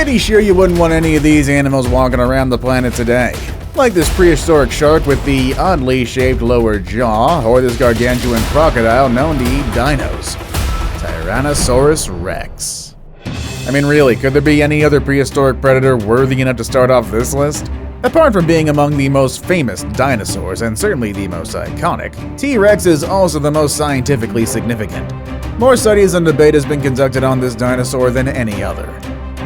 Pretty sure you wouldn't want any of these animals walking around the planet today. Like this prehistoric shark with the oddly shaped lower jaw, or this gargantuan crocodile known to eat dinos. Tyrannosaurus Rex. I mean, really, could there be any other prehistoric predator worthy enough to start off this list? Apart from being among the most famous dinosaurs, and certainly the most iconic, T-Rex is also the most scientifically significant. More studies and debate has been conducted on this dinosaur than any other.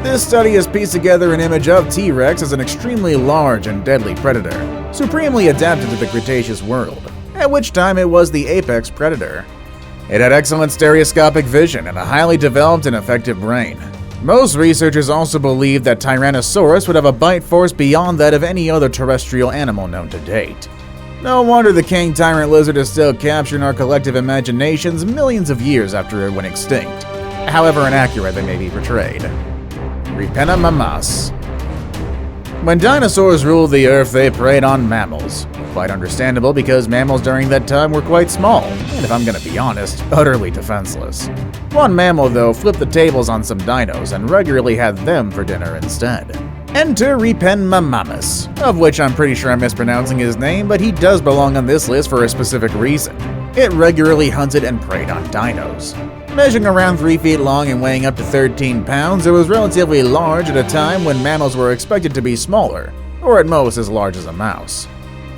This study has pieced together an image of T-Rex as an extremely large and deadly predator, supremely adapted to the Cretaceous world, at which time it was the apex predator. It had excellent stereoscopic vision and a highly developed and effective brain. Most researchers also believe that Tyrannosaurus would have a bite force beyond that of any other terrestrial animal known to date. No wonder the king tyrant lizard is still capturing our collective imaginations millions of years after it went extinct, however inaccurate they may be portrayed. Ripena Mamas. When dinosaurs ruled the earth, they preyed on mammals. Quite understandable because mammals during that time were quite small, and if I'm gonna be honest, utterly defenseless. One mammal, though, flipped the tables on some dinos and regularly had them for dinner instead. Enter Ripen Mamamas, of which I'm pretty sure I'm mispronouncing his name, but he does belong on this list for a specific reason. It regularly hunted and preyed on dinos. Measuring around 3 feet long and weighing up to 13 pounds, it was relatively large at a time when mammals were expected to be smaller, or at most as large as a mouse.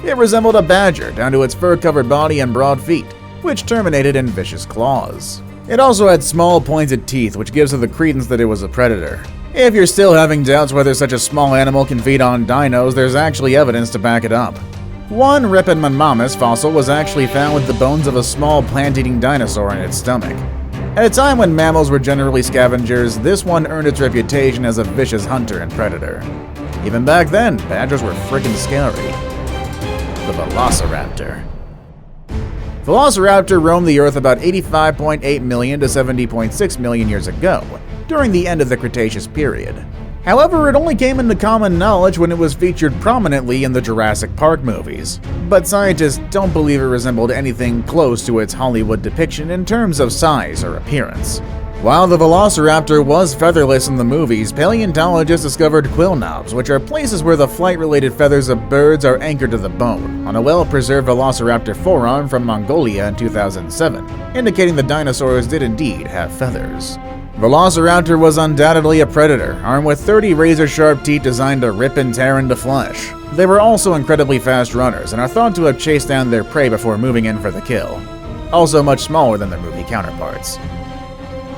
It resembled a badger down to its fur-covered body and broad feet, which terminated in vicious claws. It also had small pointed teeth, which gives it the credence that it was a predator. If you're still having doubts whether such a small animal can feed on dinos, there's actually evidence to back it up. One Rippenmamamus fossil was actually found with the bones of a small plant-eating dinosaur in its stomach. At a time when mammals were generally scavengers, this one earned its reputation as a vicious hunter and predator. Even back then, badgers were freaking scary. The Velociraptor. Velociraptor roamed the Earth about 85.8 million to 70.6 million years ago, during the end of the Cretaceous period. However, it only came into common knowledge when it was featured prominently in the Jurassic Park movies, but scientists don't believe it resembled anything close to its Hollywood depiction in terms of size or appearance. While the Velociraptor was featherless in the movies, paleontologists discovered quill knobs, which are places where the flight-related feathers of birds are anchored to the bone, on a well-preserved Velociraptor forearm from Mongolia in 2007, indicating the dinosaurs did indeed have feathers. Velociraptor was undoubtedly a predator, armed with 30 razor-sharp teeth designed to rip and tear into flesh. They were also incredibly fast runners and are thought to have chased down their prey before moving in for the kill. Also much smaller than their movie counterparts.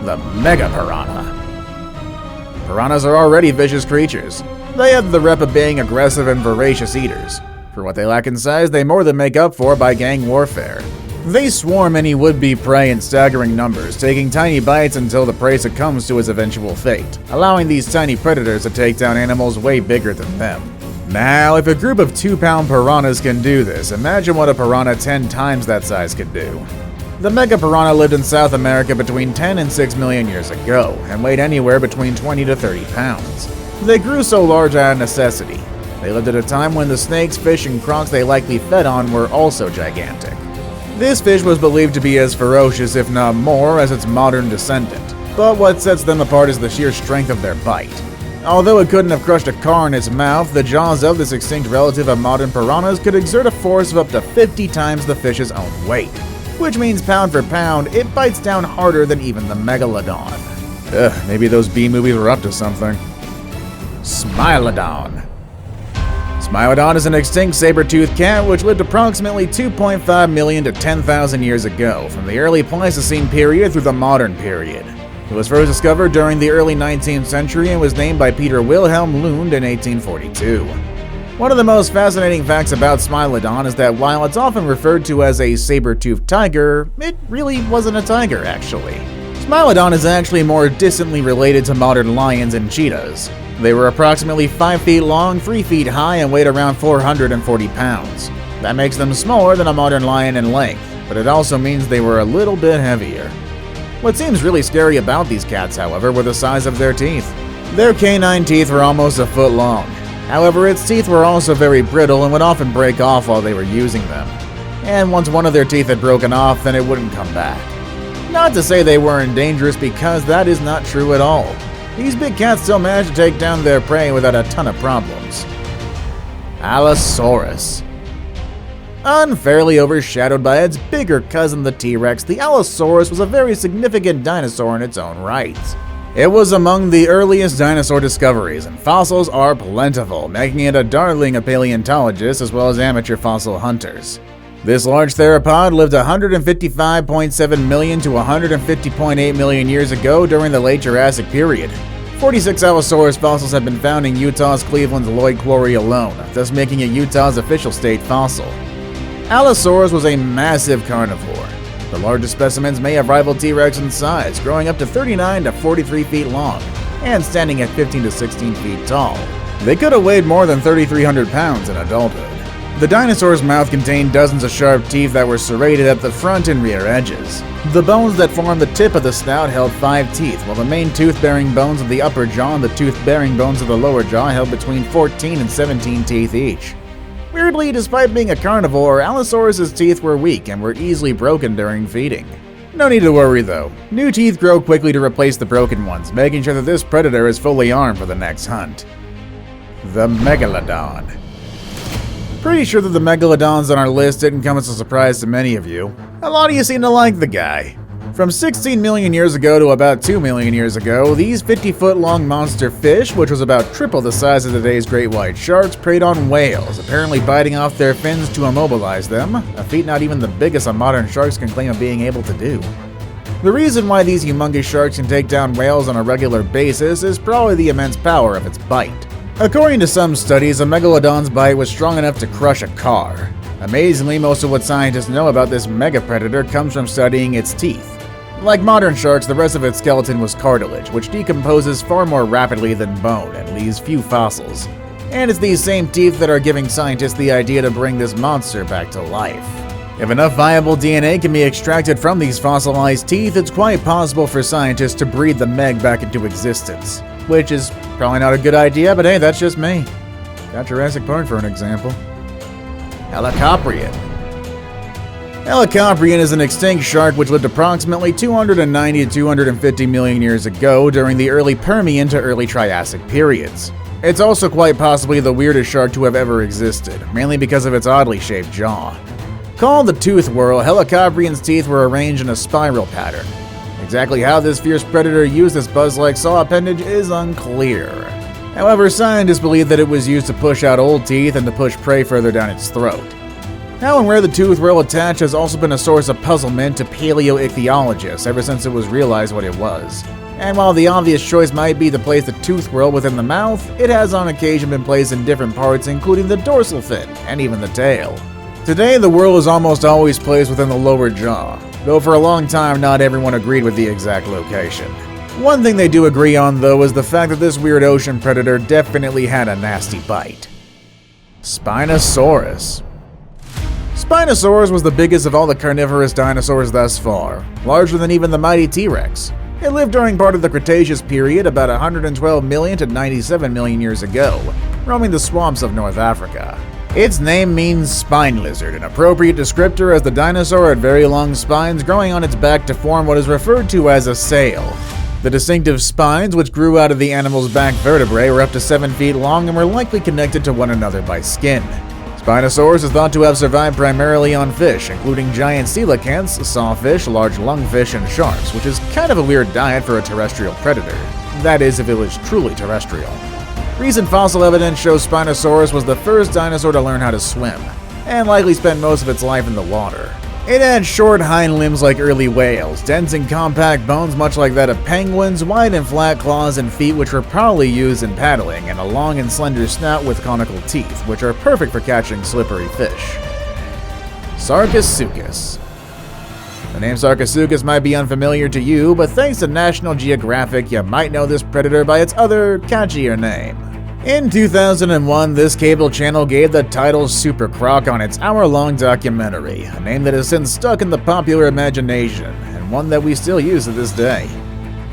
The Mega Piranha. Piranhas are already vicious creatures. They have the rep of being aggressive and voracious eaters. For what they lack in size, they more than make up for by gang warfare. They swarm any would-be prey in staggering numbers, taking tiny bites until the prey succumbs to its eventual fate, allowing these tiny predators to take down animals way bigger than them. Now, if a group of 2-pound piranhas can do this, imagine what a piranha 10 times that size could do. The Mega Piranha lived in South America between 10 and 6 million years ago, and weighed anywhere between 20 to 30 pounds. They grew so large out of necessity. They lived at a time when the snakes, fish, and crocs they likely fed on were also gigantic. This fish was believed to be as ferocious, if not more, as its modern descendant, but what sets them apart is the sheer strength of their bite. Although it couldn't have crushed a car in its mouth, the jaws of this extinct relative of modern piranhas could exert a force of up to 50 times the fish's own weight, which means pound for pound, it bites down harder than even the megalodon. Maybe those B movies were up to something. Smilodon. Smilodon is an extinct saber-toothed cat which lived approximately 2.5 million to 10,000 years ago, from the early Pleistocene period through the modern period. It was first discovered during the early 19th century and was named by Peter Wilhelm Lund in 1842. One of the most fascinating facts about Smilodon is that while it's often referred to as a saber-toothed tiger, it really wasn't a tiger, actually. Smilodon is actually more distantly related to modern lions and cheetahs. They were approximately 5 feet long, 3 feet high, and weighed around 440 pounds. That makes them smaller than a modern lion in length, but it also means they were a little bit heavier. What seems really scary about these cats, however, were the size of their teeth. Their canine teeth were almost a foot long. However, its teeth were also very brittle and would often break off while they were using them. And once one of their teeth had broken off, then it wouldn't come back. Not to say they weren't dangerous, because that is not true at all. these big cats still manage to take down their prey without a ton of problems. Allosaurus. Unfairly overshadowed by its bigger cousin the T-Rex, the Allosaurus was a very significant dinosaur in its own right. It was among the earliest dinosaur discoveries, and fossils are plentiful, making it a darling of paleontologists as well as amateur fossil hunters. This large theropod lived 155.7 million to 150.8 million years ago during the late Jurassic period. 46 Allosaurus fossils have been found in Utah's Cleveland's Lloyd Quarry alone, thus making it Utah's official state fossil. Allosaurus was a massive carnivore. The largest specimens may have rivaled T-Rex in size, growing up to 39 to 43 feet long, and standing at 15 to 16 feet tall. They could have weighed more than 3,300 pounds in adulthood. The dinosaur's mouth contained dozens of sharp teeth that were serrated at the front and rear edges. The bones that formed the tip of the snout held 5 teeth, while the main tooth-bearing bones of the upper jaw and the tooth-bearing bones of the lower jaw held between 14 and 17 teeth each. Weirdly, despite being a carnivore, Allosaurus's teeth were weak and were easily broken during feeding. No need to worry though. New teeth grow quickly to replace the broken ones, making sure that this predator is fully armed for the next hunt. The Megalodon. Pretty sure that the megalodons on our list didn't come as a surprise to many of you. A lot of you seem to like the guy. From 16 million years ago to about 2 million years ago, these 50-foot-long monster fish, which was about triple the size of today's great white sharks, preyed on whales, apparently biting off their fins to immobilize them, a feat not even the biggest of modern sharks can claim of being able to do. The reason why these humongous sharks can take down whales on a regular basis is probably the immense power of its bite. According to some studies, a megalodon's bite was strong enough to crush a car. Amazingly, most of what scientists know about this mega predator comes from studying its teeth. Like modern sharks, the rest of its skeleton was cartilage, which decomposes far more rapidly than bone and leaves few fossils. And it's these same teeth that are giving scientists the idea to bring this monster back to life. If enough viable DNA can be extracted from these fossilized teeth, it's quite possible for scientists to breed the Meg back into existence. Which is probably not a good idea, but hey, that's just me. Got Jurassic Park for an example. Helicoprion. Helicoprion is an extinct shark which lived approximately 290 to 250 million years ago during the early Permian to early Triassic periods. It's also quite possibly the weirdest shark to have ever existed, mainly because of its oddly shaped jaw. Called the tooth whorl, Helicoprion's teeth were arranged in a spiral pattern. Exactly how this fierce predator used this buzz-like saw appendage is unclear. However, scientists believe that it was used to push out old teeth and to push prey further down its throat. How and where the tooth whorl attached has also been a source of puzzlement to paleoichthyologists ever since it was realized what it was. And while the obvious choice might be to place the tooth whorl within the mouth, it has on occasion been placed in different parts including the dorsal fin and even the tail. Today, the whorl is almost always placed within the lower jaw, though for a long time not everyone agreed with the exact location. One thing they do agree on though is the fact that this weird ocean predator definitely had a nasty bite. Spinosaurus. Spinosaurus was the biggest of all the carnivorous dinosaurs thus far, larger than even the mighty T-Rex. It lived during part of the Cretaceous period about 112 million to 97 million years ago, roaming the swamps of North Africa. Its name means spine lizard, an appropriate descriptor as the dinosaur had very long spines growing on its back to form what is referred to as a sail. The distinctive spines, which grew out of the animal's back vertebrae, were up to 7 feet long and were likely connected to one another by skin. Spinosaurus is thought to have survived primarily on fish, including giant coelacanths, sawfish, large lungfish, and sharks, which is kind of a weird diet for a terrestrial predator. That is, if it was truly terrestrial. Recent fossil evidence shows Spinosaurus was the first dinosaur to learn how to swim, and likely spent most of its life in the water. It had short hind limbs like early whales, dense and compact bones much like that of penguins, wide and flat claws and feet which were probably used in paddling, and a long and slender snout with conical teeth, which are perfect for catching slippery fish. Sarcosuchus. The name Sarcosuchus might be unfamiliar to you, but thanks to National Geographic, you might know this predator by its other, catchier name. In 2001, this cable channel gave the title Super Croc on its hour-long documentary, a name that has since stuck in the popular imagination, and one that we still use to this day.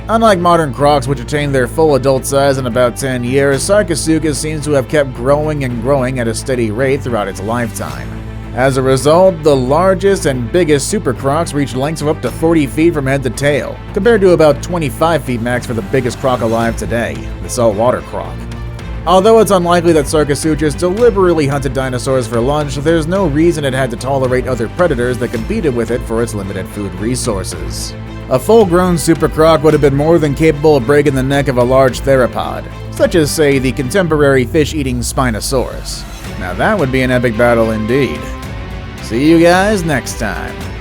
Unlike modern crocs, which attain their full adult size in about 10 years, Sarcosuchus seems to have kept growing and growing at a steady rate throughout its lifetime. As a result, the largest and biggest super crocs reach lengths of up to 40 feet from head to tail, compared to about 25 feet max for the biggest croc alive today, the saltwater croc. Although it's unlikely that Sarcosuchus deliberately hunted dinosaurs for lunch, there's no reason it had to tolerate other predators that competed with it for its limited food resources. A full-grown super croc would have been more than capable of breaking the neck of a large theropod, such as, say, the contemporary fish-eating Spinosaurus. Now that would be an epic battle indeed. See you guys next time.